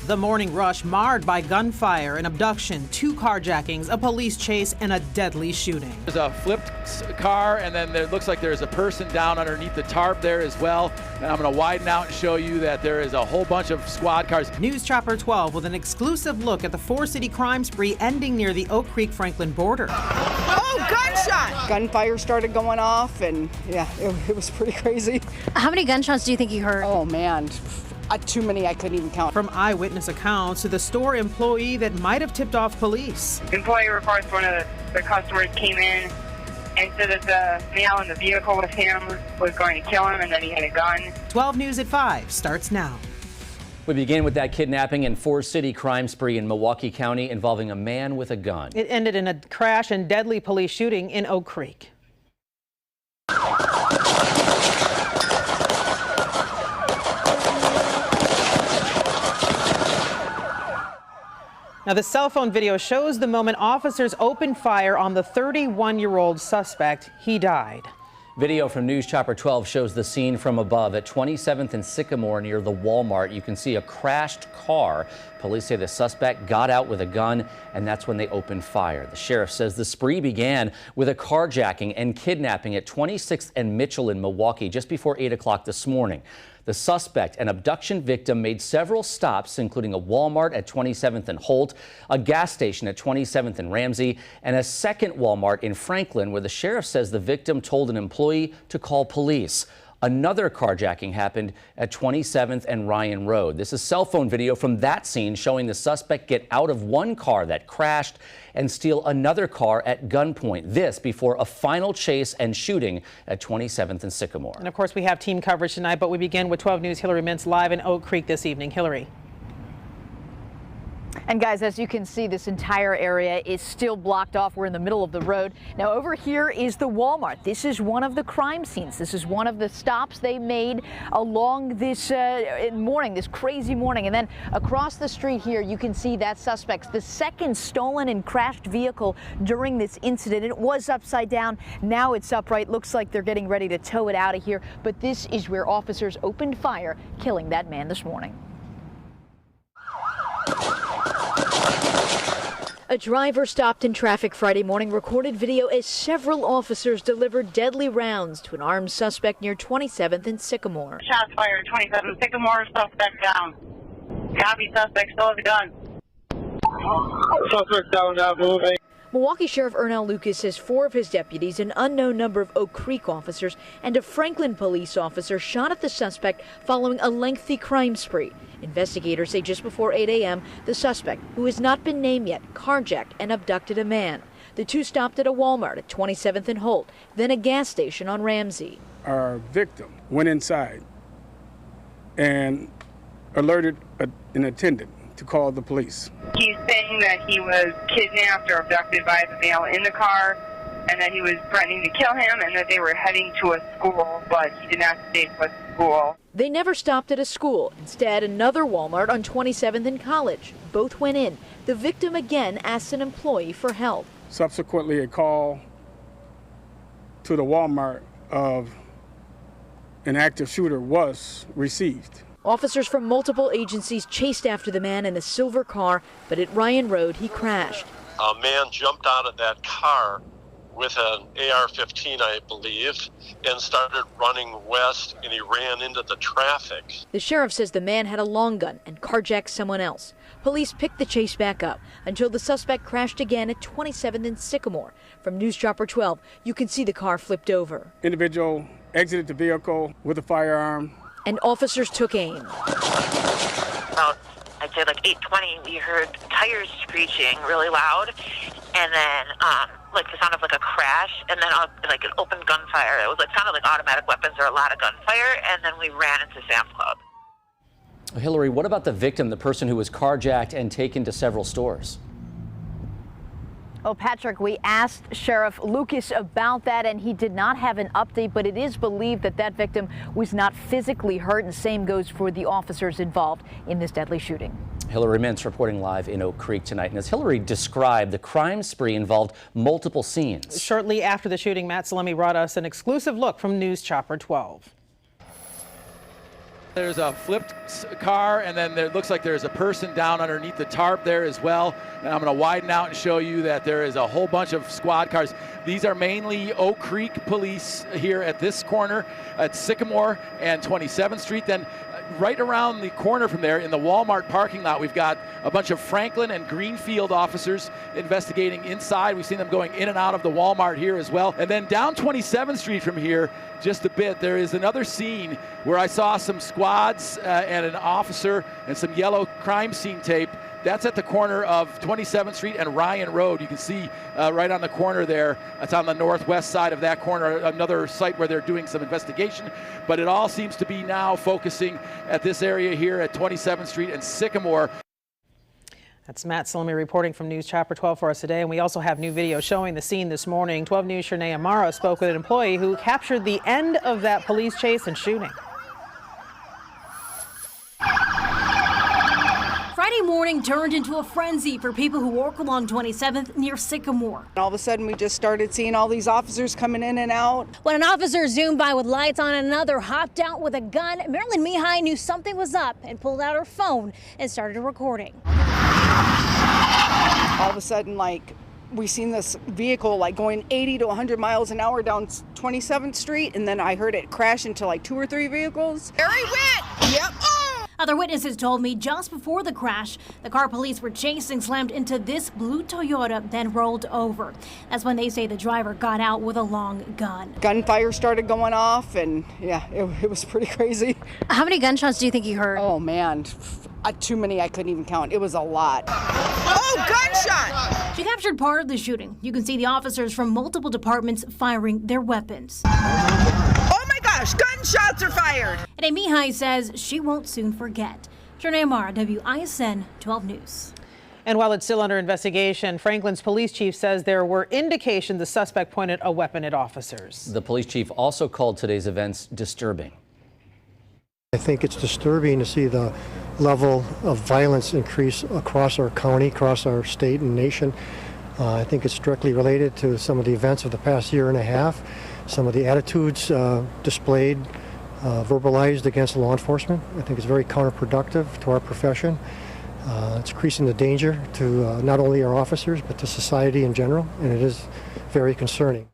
The morning rush marred by gunfire, an abduction, 2 carjackings, a police chase, and a deadly shooting. There's a flipped car, and then there looks like there's a person down underneath the tarp there as well. And I'm going to widen out and show you that there is a whole bunch of squad cars. News Chopper 12 with an exclusive look at the 4-city crime spree ending near the Oak Creek-Franklin border. Oh, gunshot! Gunfire started going off, and yeah, it was pretty crazy. How many gunshots do you think you heard? Oh, man. Too many, I couldn't even count. From eyewitness accounts to the store employee that might have tipped off police. Employee reports one of the customers came in and said that the male in the vehicle with him was going to kill him and that he had a gun. 12 News at 5 starts now. We begin with that kidnapping and 4-city crime spree in Milwaukee County involving a man with a gun. It ended in a crash and deadly police shooting in Oak Creek. Now, the cell phone video shows the moment officers opened fire on the 31-year-old suspect. He died. Video from News Chopper 12 shows the scene from above at 27th and Sycamore near the Walmart. You can see a crashed car. Police say the suspect got out with a gun, and that's when they opened fire. The sheriff says the spree began with a carjacking and kidnapping at 26th and Mitchell in Milwaukee just before 8 o'clock this morning. The suspect, an abduction victim, made several stops, including a Walmart at 27th and Holt, a gas station at 27th and Ramsey, and a second Walmart in Franklin, where the sheriff says the victim told an employee to call police. Another carjacking happened at 27th and Ryan Road. This is cell phone video from that scene showing the suspect get out of one car that crashed and steal another car at gunpoint. This before a final chase and shooting at 27th and Sycamore. And of course, we have team coverage tonight, but we begin with 12 News' Hillary Mintz live in Oak Creek this evening. Hillary. And guys, as you can see, this entire area is still blocked off. We're in the middle of the road. Now over here is the Walmart. This is one of the crime scenes. This is one of the stops they made along this morning, this crazy morning. And then across the street here, you can see that suspect's the second stolen and crashed vehicle during this incident. It was upside down. Now it's upright. Looks like they're getting ready to tow it out of here. But this is where officers opened fire, killing that man this morning. A driver stopped in traffic Friday morning recorded video as several officers delivered deadly rounds to an armed suspect near 27th and Sycamore. Shots fired, 27th Sycamore, suspect down. Copy, suspect still has a gun. Suspect down, now moving. Milwaukee Sheriff Ernell Lucas says 4 of his deputies, an unknown number of Oak Creek officers, and a Franklin police officer shot at the suspect following a lengthy crime spree. Investigators say just before 8 a.m., the suspect, who has not been named yet, carjacked and abducted a man. The two stopped at a Walmart at 27th and Holt, then a gas station on Ramsey. Our victim went inside and alerted an attendant to call the police. He's saying that he was kidnapped or abducted by the male in the car and that he was threatening to kill him and that they were heading to a school, but he did not state what school. They never stopped at a school. Instead, another Walmart on 27th and College. Both went in. The victim again asked an employee for help. Subsequently, a call to the Walmart of an active shooter was received. Officers from multiple agencies chased after the man in a silver car, but at Ryan Road, he crashed. A man jumped out of that car with an AR-15, I believe, and started running west, and he ran into the traffic. The sheriff says the man had a long gun and carjacked someone else. Police picked the chase back up until the suspect crashed again at 27th and Sycamore. From News Chopper 12, you can see the car flipped over. Individual exited the vehicle with a firearm. And officers took aim. About, I'd say like 8:20, we heard tires screeching really loud, and then like the sound of like a crash, and then like an open gunfire. It was like sounded like automatic weapons or a lot of gunfire, and then we ran into Sam's Club. Hillary, what about the victim, the person who was carjacked and taken to several stores? Well, Patrick, we asked Sheriff Lucas about that, and he did not have an update, but it is believed that that victim was not physically hurt, and same goes for the officers involved in this deadly shooting. Hillary Mintz reporting live in Oak Creek tonight. And as Hillary described, the crime spree involved multiple scenes. Shortly after the shooting, Matt Salemi brought us an exclusive look from News Chopper 12. There's a flipped car, and then there looks like there's a person down underneath the tarp there as well. And I'm going to widen out and show you that there is a whole bunch of squad cars. These are mainly Oak Creek police here at this corner at Sycamore and 27th Street. Then right around the corner from there in the Walmart parking lot, we've got a bunch of Franklin and Greenfield officers investigating inside. We've seen them going in and out of the Walmart here as well. And then down 27th Street from here, just a bit, there is another scene where I saw some squads and an officer and some yellow crime scene tape. That's at the corner of 27th Street and Ryan Road. You can see right on the corner there. It's on the northwest side of that corner, another site where they're doing some investigation. But it all seems to be now focusing at this area here at 27th Street and Sycamore. That's Matt Salemi reporting from News Chopper 12 for us today. And we also have new video showing the scene this morning. 12 News' Shernay Amara spoke with an employee who captured the end of that police chase and shooting. Friday morning turned into a frenzy for people who work along 27th near Sycamore. All of a sudden, we just started seeing all these officers coming in and out. When an officer zoomed by with lights on, another hopped out with a gun. Marilyn Mihai knew something was up and pulled out her phone and started recording. All of a sudden, we seen this vehicle going 80 to 100 miles an hour down 27th Street, and then I heard it crash into 2 or 3 vehicles. There he went! Yep. Oh! Other witnesses told me just before the crash, the car police were chasing slammed into this blue Toyota, then rolled over. That's when they say the driver got out with a long gun. Gunfire started going off, and yeah, it was pretty crazy. How many gunshots do you think you heard? Oh man, too many, I couldn't even count. It was a lot. Oh, gunshot! She captured part of the shooting. You can see the officers from multiple departments firing their weapons. Oh my gosh, gunshots are fired! And Mihai says she won't soon forget. Shernay Amara, WISN 12 News. And while it's still under investigation, Franklin's police chief says there were indications the suspect pointed a weapon at officers. The police chief also called today's events disturbing. I think it's disturbing to see the level of violence increase across our county, across our state and nation. I think it's directly related to some of the events of the past year and a half, some of the attitudes displayed, verbalized against law enforcement. I think it's very counterproductive to our profession. It's increasing the danger to not only our officers, but to society in general, and it is very concerning.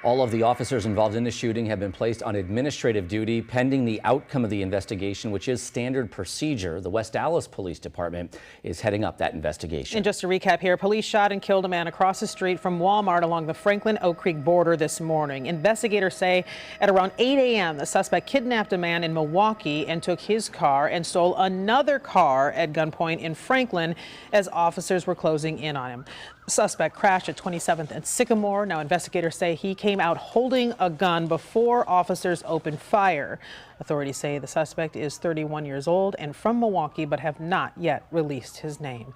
All of the officers involved in the shooting have been placed on administrative duty pending the outcome of the investigation, which is standard procedure. The West Allis Police Department is heading up that investigation. And just to recap here, police shot and killed a man across the street from Walmart along the Franklin-Oak Creek border this morning. Investigators say at around 8 a.m., the suspect kidnapped a man in Milwaukee and took his car and stole another car at gunpoint in Franklin as officers were closing in on him. The suspect crashed at 27th and Sycamore. Now investigators say he came out holding a gun before officers opened fire. Authorities say the suspect is 31 years old and from Milwaukee, but have not yet released his name.